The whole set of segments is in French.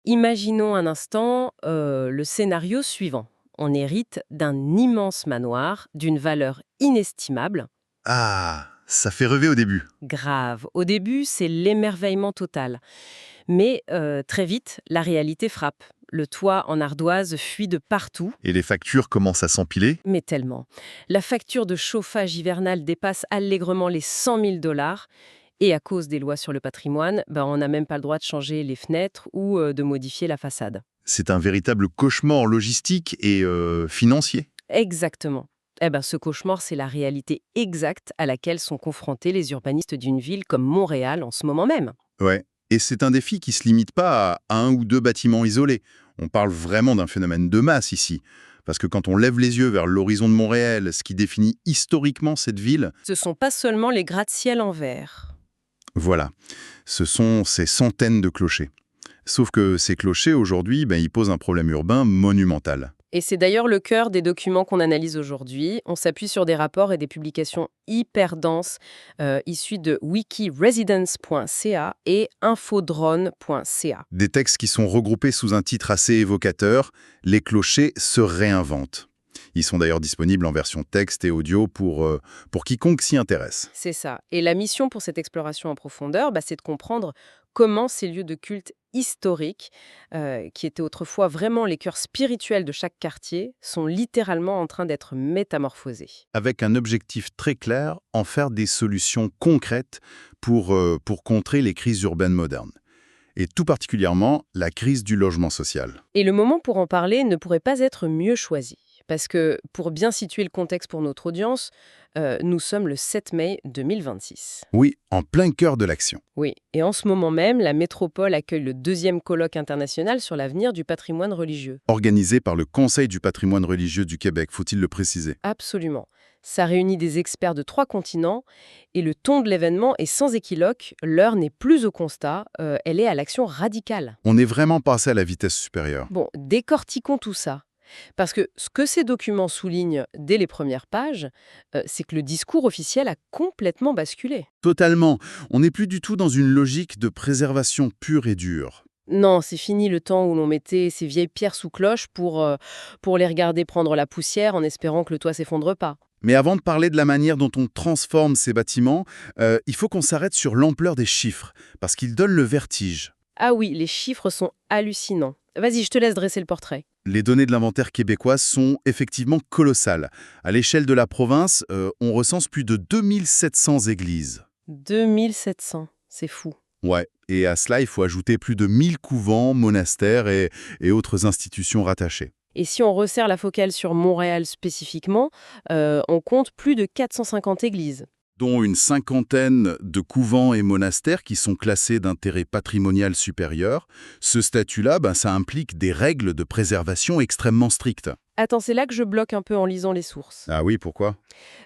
Imaginons un instant le scénario suivant. On hérite d'un immense manoir d'une valeur inestimable. Ah, ça fait rêver au début. Grave. Au début, c'est l'émerveillement total. Mais très vite, la réalité frappe. Le toit en ardoise fuit de partout, Et les factures commencent à s'empiler. mais tellement. La facture de chauffage hivernal dépasse allègrement les 100 000 dollars. Et à cause des lois sur le patrimoine, on n'a même pas le droit de changer les fenêtres ou de modifier la façade. C'est un véritable cauchemar logistique et financier. Exactement. Ce cauchemar, c'est la réalité exacte à laquelle sont confrontés les urbanistes d'une ville comme Montréal en ce moment même. Ouais. Et c'est un défi qui se limite pas à un ou deux bâtiments isolés. On parle vraiment d'un phénomène de masse ici. Parce que quand on lève les yeux vers l'horizon de Montréal, ce qui définit historiquement cette ville, Ce sont pas seulement les gratte-ciel en verre. voilà, ce sont ces centaines de clochers. Sauf que ces clochers, aujourd'hui, ils posent un problème urbain monumental. Et c'est d'ailleurs le cœur des documents qu'on analyse aujourd'hui. On s'appuie sur des rapports et des publications hyper denses issus de wikiresidence.ca et infodrone.ca. Des textes qui sont regroupés sous un titre assez évocateur, Les clochers se réinventent. Ils sont d'ailleurs disponibles en version texte et audio pour quiconque s'y intéresse. C'est ça. Et la mission pour cette exploration en profondeur, c'est de comprendre comment ces lieux de culte historiques, qui étaient autrefois vraiment les cœurs spirituels de chaque quartier, sont littéralement en train d'être métamorphosés. Avec un objectif très clair, en faire des solutions concrètes pour contrer les crises urbaines modernes. Et tout particulièrement la crise du logement social. Et le moment pour en parler ne pourrait pas être mieux choisi. Parce que, pour bien situer le contexte pour notre audience, nous sommes le 7 mai 2026. Oui, en plein cœur de l'action. Oui, et en ce moment même, la métropole accueille le deuxième colloque international sur l'avenir du patrimoine religieux. Organisé par le Conseil du patrimoine religieux du Québec, faut-il le préciser. Absolument. Ça réunit des experts de 3 continents et le ton de l'événement est sans équivoque. L'heure n'est plus au constat, elle est à l'action radicale. On est vraiment passé à la vitesse supérieure. Bon, décortiquons tout ça. Parce que ce que ces documents soulignent dès les premières pages, c'est que le discours officiel a complètement basculé. Totalement. On n'est plus du tout dans une logique de préservation pure et dure. Non, c'est fini le temps où l'on mettait ces vieilles pierres sous cloche pour les regarder prendre la poussière en espérant que le toit s'effondre pas. Mais avant de parler de la manière dont on transforme ces bâtiments, il faut qu'on s'arrête sur l'ampleur des chiffres, parce qu'ils donnent le vertige. Ah oui, les chiffres sont hallucinants. Vas-y, je te laisse dresser le portrait. Les données de l'inventaire québécois sont effectivement colossales. À l'échelle de la province, on recense plus de 2700 églises. 2700, c'est fou. Ouais, et à cela, il faut ajouter plus de 1000 couvents, monastères et autres institutions rattachées, Et si on resserre la focale sur Montréal spécifiquement, on compte plus de 450 églises. dont une cinquantaine de couvents et monastères qui sont classés d'intérêt patrimonial supérieur. Ce statut-là, ça implique des règles de préservation extrêmement strictes. Attends, c'est là que je bloque un peu en lisant les sources. Ah oui, pourquoi?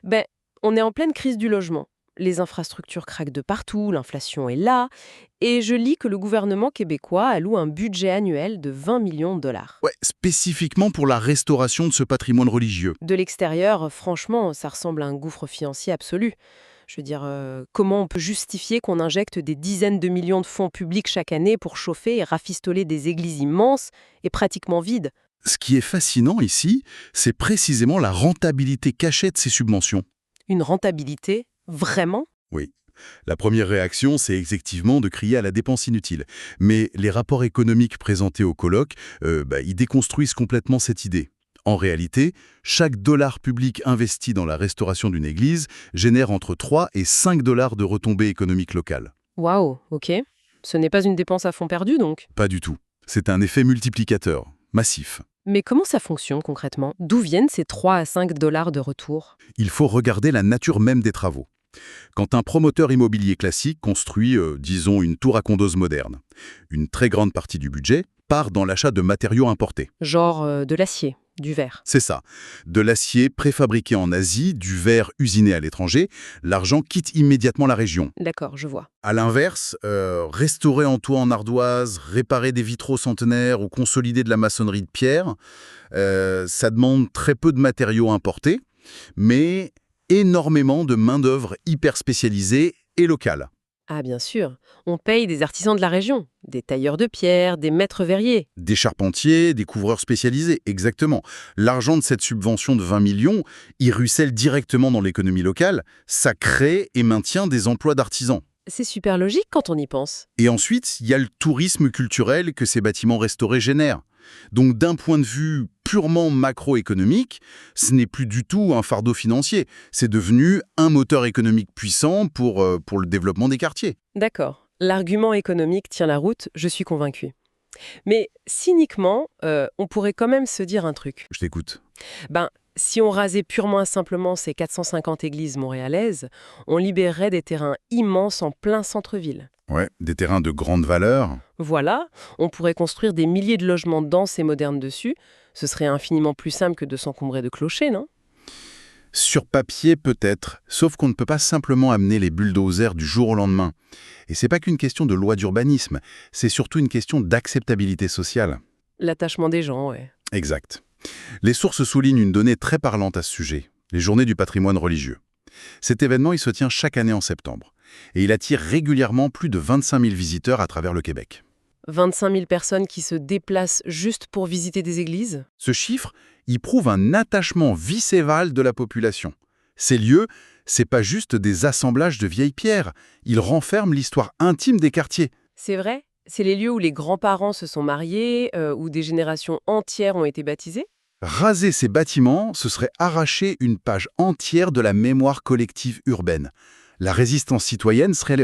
Ben, on est en pleine crise du logement. Les infrastructures craquent de partout, l'inflation est là, et je lis que le gouvernement québécois alloue un budget annuel de 20 millions de dollars. Ouais, spécifiquement pour la restauration de ce patrimoine religieux. De l'extérieur, franchement, ça ressemble à un gouffre financier absolu. Je veux dire, comment on peut justifier qu'on injecte des dizaines de millions de fonds publics chaque année pour chauffer et rafistoler des églises immenses et pratiquement vides? Ce qui est fascinant ici, c'est précisément la rentabilité cachée de ces subventions. Une rentabilité? Vraiment? Oui. La première réaction, c'est effectivement de crier à la dépense inutile. Mais les rapports économiques présentés au colloque, ils déconstruisent complètement cette idée. En réalité, chaque dollar public investi dans la restauration d'une église génère entre 3 et 5 dollars de retombées économiques locales. Waouh, ok. Ce n'est pas une dépense à fond perdu donc. Pas du tout. C'est un effet multiplicateur, massif. Mais comment ça fonctionne concrètement? D'où viennent ces 3 à 5 dollars de retour? Il faut regarder la nature même des travaux. Quand un promoteur immobilier classique construit, disons, une tour à condos moderne, une très grande partie du budget part dans l'achat de matériaux importés. Genre de l'acier, du verre. C'est ça. De l'acier préfabriqué en Asie, du verre usiné à l'étranger, l'argent quitte immédiatement la région. D'accord, je vois. À l'inverse, restaurer en toit en ardoise, réparer des vitraux centenaires ou consolider de la maçonnerie de pierre, ça demande très peu de matériaux importés, mais énormément de main-d'œuvre hyper spécialisée et locale. Ah bien sûr, on paye des artisans de la région, des tailleurs de pierre, des maîtres verriers. Des charpentiers, des couvreurs spécialisés, exactement. L'argent de cette subvention de 20 millions, il ruisselle directement dans l'économie locale, ça crée et maintient des emplois d'artisans. C'est super logique quand on y pense. Et ensuite, il y a le tourisme culturel que ces bâtiments restaurés génèrent. Donc d'un point de vue purement macroéconomique, ce n'est plus du tout un fardeau financier. C'est devenu un moteur économique puissant pour le développement des quartiers. D'accord, l'argument économique tient la route, je suis convaincue. Mais cyniquement, on pourrait quand même se dire un truc. Je t'écoute. Ben, si on rasait purement et simplement ces 450 églises montréalaises, on libérerait des terrains immenses en plein centre-ville. Ouais, des terrains de grande valeur. Voilà, on pourrait construire des milliers de logements denses et modernes dessus. Ce serait infiniment plus simple que de s'encombrer de clochers, non? Sur papier peut-être, sauf qu'on ne peut pas simplement amener les bulldozers du jour au lendemain. Et c'est pas qu'une question de loi d'urbanisme, c'est surtout une question d'acceptabilité sociale. L'attachement des gens, ouais. Exact. Les sources soulignent une donnée très parlante à ce sujet, les Journées du patrimoine religieux. Cet événement, il se tient chaque année en septembre. Et il attire régulièrement plus de 25 000 visiteurs à travers le Québec. 25 000 personnes qui se déplacent juste pour visiter des églises? Ce chiffre, il prouve un attachement viscéral de la population. Ces lieux, c'est pas juste des assemblages de vieilles pierres, ils renferment l'histoire intime des quartiers. C'est vrai? C'est les lieux où les grands-parents se sont mariés, où des générations entières ont été baptisées? Raser ces bâtiments, ce serait arracher une page entière de la mémoire collective urbaine. La résistance citoyenne serait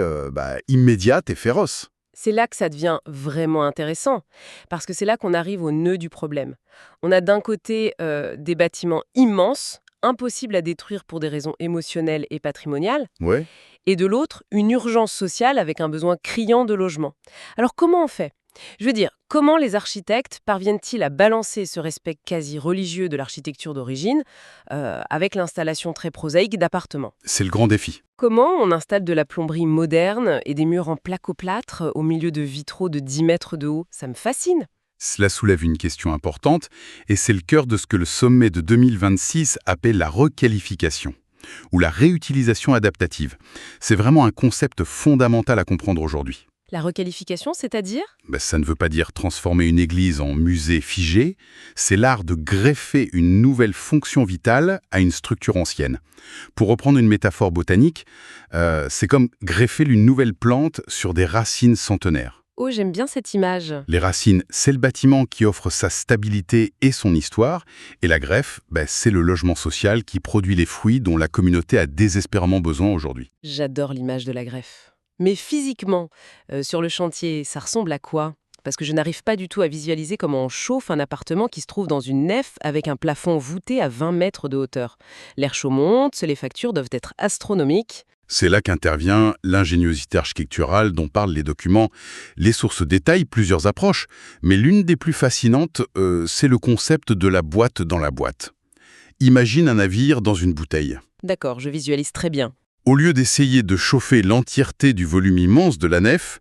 immédiate et féroce. C'est là que ça devient vraiment intéressant, parce que c'est là qu'on arrive au nœud du problème. On a d'un côté des bâtiments immenses, impossibles à détruire pour des raisons émotionnelles et patrimoniales, Ouais. et de l'autre, une urgence sociale avec un besoin criant de logement. Alors comment on fait? Je veux dire, comment les architectes parviennent-ils à balancer ce respect quasi religieux de l'architecture d'origine avec l'installation très prosaïque d'appartements? C'est le grand défi. Comment on installe de la plomberie moderne et des murs en placo-plâtre au milieu de vitraux de 10 mètres de haut? Ça me fascine. Cela soulève une question importante, et c'est le cœur de ce que le sommet de 2026 appelle la requalification, ou la réutilisation adaptative. C'est vraiment un concept fondamental à comprendre aujourd'hui. La requalification, c'est-à-dire? Ça ne veut pas dire transformer une église en musée figé, c'est l'art de greffer une nouvelle fonction vitale à une structure ancienne. Pour reprendre une métaphore botanique, c'est comme greffer une nouvelle plante sur des racines centenaires. Oh, j'aime bien cette image. Les racines, c'est le bâtiment qui offre sa stabilité et son histoire, et la greffe, c'est le logement social qui produit les fruits dont la communauté a désespérément besoin aujourd'hui. J'adore l'image de la greffe. Mais physiquement, sur le chantier, ça ressemble à quoi? Parce que je n'arrive pas du tout à visualiser comment on chauffe un appartement qui se trouve dans une nef avec un plafond voûté à 20 mètres de hauteur. L'air chaud monte, les factures doivent être astronomiques. C'est là qu'intervient l'ingéniosité architecturale dont parlent les documents. Les sources détaillent plusieurs approches, mais l'une des plus fascinantes, c'est le concept de la boîte dans la boîte. Imagine un navire dans une bouteille. D'accord, je visualise très bien. Au lieu d'essayer de chauffer l'entièreté du volume immense de la nef,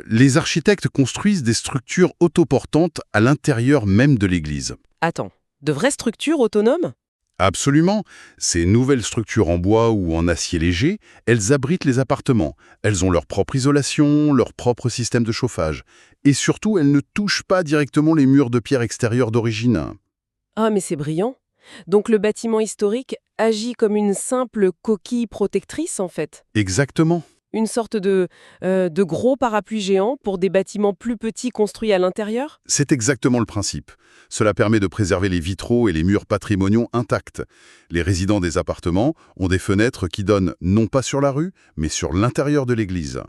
les architectes construisent des structures autoportantes à l'intérieur même de l'église. Attends, de vraies structures autonomes? Absolument. Ces nouvelles structures en bois ou en acier léger, elles abritent les appartements. Elles ont leur propre isolation, leur propre système de chauffage. Et surtout, elles ne touchent pas directement les murs de pierre extérieure d'origine. Ah, mais c'est brillant. Donc le bâtiment historique agit comme une simple coquille protectrice, en fait. Exactement. Une sorte de gros parapluie géant pour des bâtiments plus petits construits à l'intérieur? C'est exactement le principe. Cela permet de préserver les vitraux et les murs patrimoniaux intacts. Les résidents des appartements ont des fenêtres qui donnent non pas sur la rue, mais sur l'intérieur de l'église.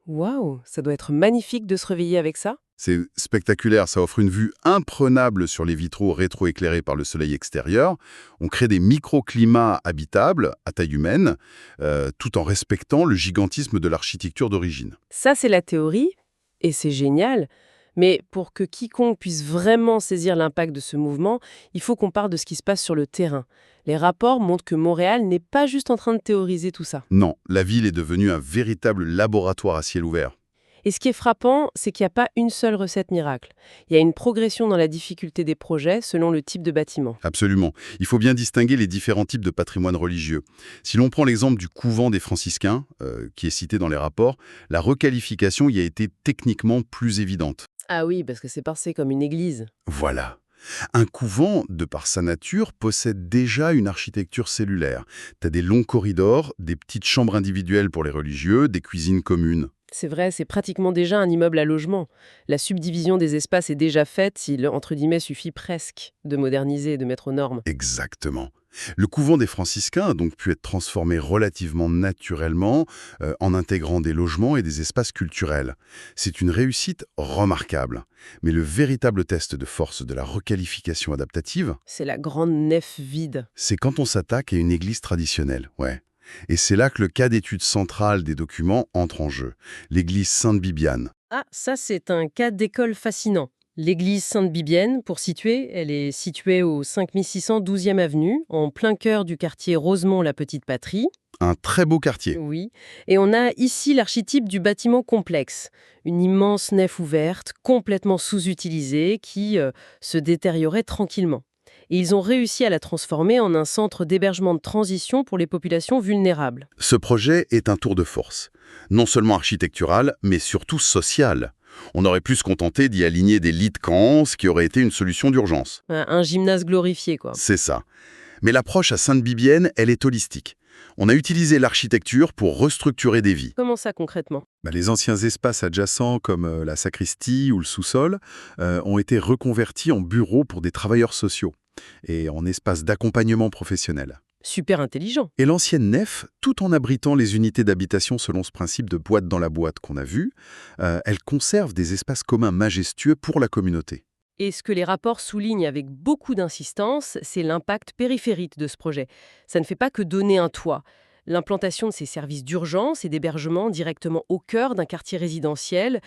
Waouh, ça doit être magnifique de se réveiller avec ça. C'est spectaculaire, ça offre une vue imprenable sur les vitraux rétroéclairés par le soleil extérieur. On crée des microclimats habitables à taille humaine, tout en respectant le gigantisme de l'architecture d'origine. Ça, c'est la théorie, et c'est génial. Mais pour que quiconque puisse vraiment saisir l'impact de ce mouvement, il faut qu'on parle de ce qui se passe sur le terrain. Les rapports montrent que Montréal n'est pas juste en train de théoriser tout ça. Non, la ville est devenue un véritable laboratoire à ciel ouvert. Et ce qui est frappant, c'est qu'il n'y a pas une seule recette miracle. Il y a une progression dans la difficulté des projets selon le type de bâtiment. Absolument. Il faut bien distinguer les différents types de patrimoine religieux. Si l'on prend l'exemple du couvent des franciscains, qui est cité dans les rapports, la requalification y a été techniquement plus évidente. Ah oui, parce que c'est pensé comme une église. Voilà. Un couvent, de par sa nature, possède déjà une architecture cellulaire. T'as des longs corridors, des petites chambres individuelles pour les religieux, des cuisines communes. C'est vrai, c'est pratiquement déjà un immeuble à logement. La subdivision des espaces est déjà faite, il, entre guillemets, suffit presque de moderniser et de mettre aux normes. Exactement. Le couvent des franciscains a donc pu être transformé relativement naturellement en intégrant des logements et des espaces culturels. C'est une réussite remarquable. Mais le véritable test de force de la requalification adaptative, C'est la grande nef vide. c'est quand on s'attaque à une église traditionnelle, ouais. Et c'est là que le cas d'étude centrale des documents entre en jeu. L'église Sainte-Bibiane. Ah, ça c'est un cas d'école fascinant. L'église Sainte-Bibienne, pour situer, elle est située au 5612e avenue, en plein cœur du quartier Rosemont-la-Petite-Patrie. Un très beau quartier. Oui. Et on a ici l'archétype du bâtiment complexe. Une immense nef ouverte, complètement sous-utilisée, qui se détériorait tranquillement. Et ils ont réussi à la transformer en un centre d'hébergement de transition pour les populations vulnérables. Ce projet est un tour de force. Non seulement architectural, mais surtout social. On aurait pu se contenter d'y aligner des lits de camp, ce qui aurait été une solution d'urgence. Un gymnase glorifié, quoi. C'est ça. Mais l'approche à Sainte-Bibienne, elle est holistique. On a utilisé l'architecture pour restructurer des vies. Comment ça concrètement? Les anciens espaces adjacents, comme la sacristie ou le sous-sol, ont été reconvertis en bureaux pour des travailleurs sociaux et en espaces d'accompagnement professionnel. Super intelligent. Et l'ancienne nef, tout en abritant les unités d'habitation selon ce principe de boîte dans la boîte qu'on a vu, elle conserve des espaces communs majestueux pour la communauté. Et ce que les rapports soulignent avec beaucoup d'insistance, c'est l'impact périphérique de ce projet. Ça ne fait pas que donner un toit. L'implantation de ces services d'urgence et d'hébergement directement au cœur d'un quartier résidentiel,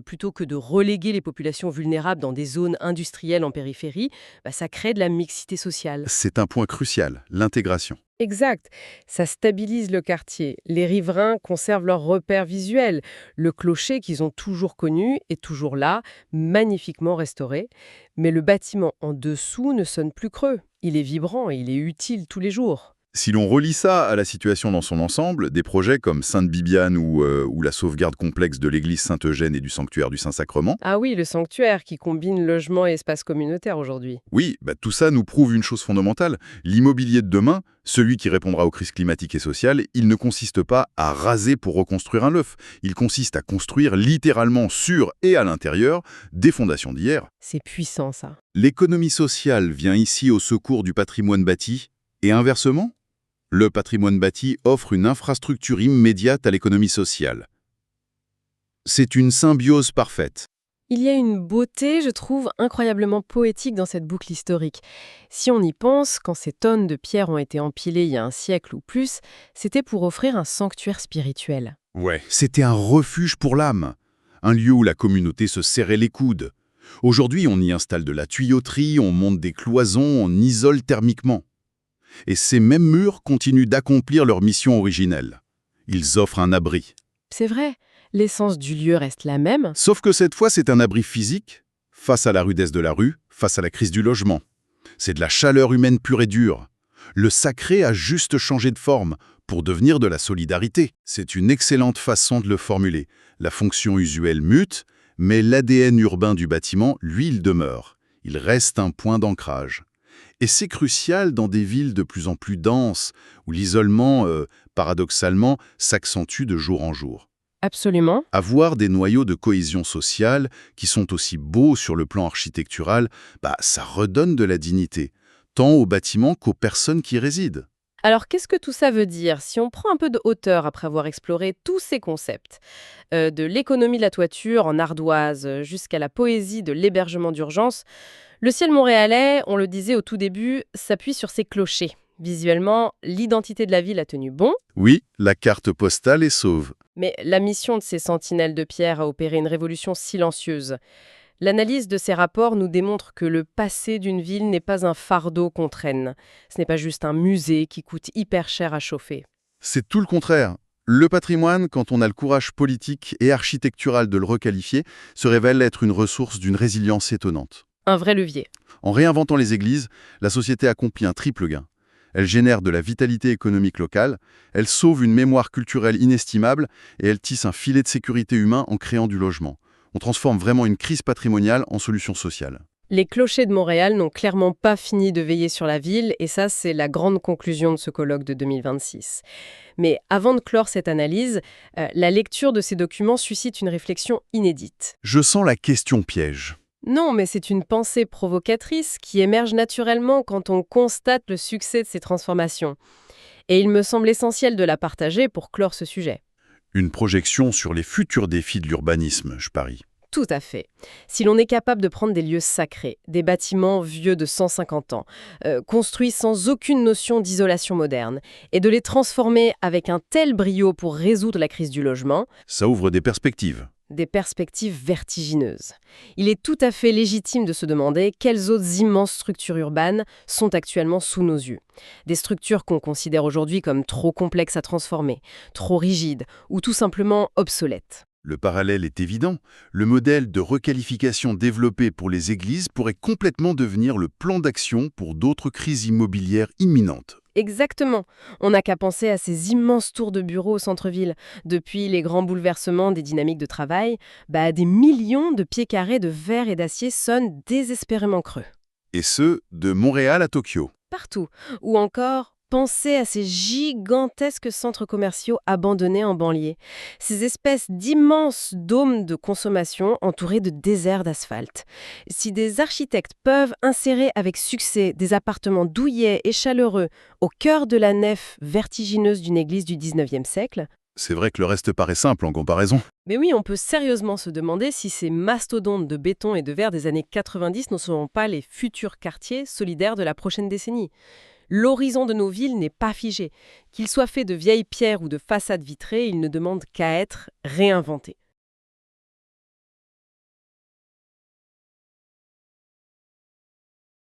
plutôt que de reléguer les populations vulnérables dans des zones industrielles en périphérie, ça crée de la mixité sociale. C'est un point crucial, l'intégration. Exact. Ça stabilise le quartier. Les riverains conservent leurs repères visuels. Le clocher qu'ils ont toujours connu est toujours là, magnifiquement restauré. Mais le bâtiment en dessous ne sonne plus creux. Il est vibrant et il est utile tous les jours. Si l'on relie ça à la situation dans son ensemble, des projets comme Sainte-Bibiane ou la sauvegarde complexe de l'église Saint-Eugène et du sanctuaire du Saint-Sacrement, Ah oui, le sanctuaire qui combine logement et espace communautaire aujourd'hui. oui, tout ça nous prouve une chose fondamentale. L'immobilier de demain, celui qui répondra aux crises climatiques et sociales, il ne consiste pas à raser pour reconstruire un œuf. Il consiste à construire littéralement sur et à l'intérieur des fondations d'hier. C'est puissant ça. L'économie sociale vient ici au secours du patrimoine bâti, et inversement, le patrimoine bâti offre une infrastructure immédiate à l'économie sociale. C'est une symbiose parfaite. Il y a une beauté, je trouve, incroyablement poétique dans cette boucle historique. Si on y pense, quand ces tonnes de pierres ont été empilées il y a un siècle ou plus, c'était pour offrir un sanctuaire spirituel. Ouais. C'était un refuge pour l'âme, un lieu où la communauté se serrait les coudes. Aujourd'hui, on y installe de la tuyauterie, on monte des cloisons, on isole thermiquement. Et ces mêmes murs continuent d'accomplir leur mission originelle. Ils offrent un abri. C'est vrai, l'essence du lieu reste la même. Sauf que cette fois, c'est un abri physique, face à la rudesse de la rue, face à la crise du logement. C'est de la chaleur humaine pure et dure. Le sacré a juste changé de forme pour devenir de la solidarité. C'est une excellente façon de le formuler. La fonction usuelle mute, mais l'ADN urbain du bâtiment, lui, il demeure. Il reste un point d'ancrage. Et c'est crucial dans des villes de plus en plus denses, où l'isolement, paradoxalement, s'accentue de jour en jour. Absolument. Avoir des noyaux de cohésion sociale qui sont aussi beaux sur le plan architectural, ça redonne de la dignité, tant aux bâtiments qu'aux personnes qui y résident. Alors, qu'est-ce que tout ça veut dire si on prend un peu de hauteur après avoir exploré tous ces concepts, de l'économie de la toiture en ardoise jusqu'à la poésie de l'hébergement d'urgence? Le ciel montréalais, on le disait au tout début, s'appuie sur ses clochers. Visuellement, l'identité de la ville a tenu bon, Oui, la carte postale est sauve. mais la mission de ces sentinelles de pierre a opéré une révolution silencieuse. L'analyse de ces rapports nous démontre que le passé d'une ville n'est pas un fardeau qu'on traîne. Ce n'est pas juste un musée qui coûte hyper cher à chauffer. C'est tout le contraire. Le patrimoine, quand on a le courage politique et architectural de le requalifier, se révèle être une ressource d'une résilience étonnante. Un vrai levier. En réinventant les églises, la société accomplit un triple gain. Elle génère de la vitalité économique locale, elle sauve une mémoire culturelle inestimable et elle tisse un filet de sécurité humain en créant du logement. On transforme vraiment une crise patrimoniale en solution sociale. Les clochers de Montréal n'ont clairement pas fini de veiller sur la ville, et ça, c'est la grande conclusion de ce colloque de 2026. Mais avant de clore cette analyse, la lecture de ces documents suscite une réflexion inédite. Je sens la question piège. Non, mais c'est une pensée provocatrice qui émerge naturellement quand on constate le succès de ces transformations. Et il me semble essentiel de la partager pour clore ce sujet. Une projection sur les futurs défis de l'urbanisme, je parie. Tout à fait. Si l'on est capable de prendre des lieux sacrés, des bâtiments vieux de 150 ans, construits sans aucune notion d'isolation moderne, et de les transformer avec un tel brio pour résoudre la crise du logement, Ça ouvre des perspectives. des perspectives vertigineuses. Il est tout à fait légitime de se demander quelles autres immenses structures urbaines sont actuellement sous nos yeux. Des structures qu'on considère aujourd'hui comme trop complexes à transformer, trop rigides ou tout simplement obsolètes. Le parallèle est évident. Le modèle de requalification développé pour les églises pourrait complètement devenir le plan d'action pour d'autres crises immobilières imminentes. Exactement. On n'a qu'à penser à ces immenses tours de bureaux au centre-ville. Depuis les grands bouleversements des dynamiques de travail, des millions de pieds carrés de verre et d'acier sonnent désespérément creux. Et ce, de Montréal à Tokyo. Partout. Ou encore, pensez à ces gigantesques centres commerciaux abandonnés en banlieue. Ces espèces d'immenses dômes de consommation entourés de déserts d'asphalte. Si des architectes peuvent insérer avec succès des appartements douillets et chaleureux au cœur de la nef vertigineuse d'une église du 19e siècle, C'est vrai que le reste paraît simple en comparaison. mais oui, on peut sérieusement se demander si ces mastodontes de béton et de verre des années 90 ne seront pas les futurs quartiers solidaires de la prochaine décennie. L'horizon de nos villes n'est pas figé. Qu'il soit fait de vieilles pierres ou de façades vitrées, il ne demande qu'à être réinventé.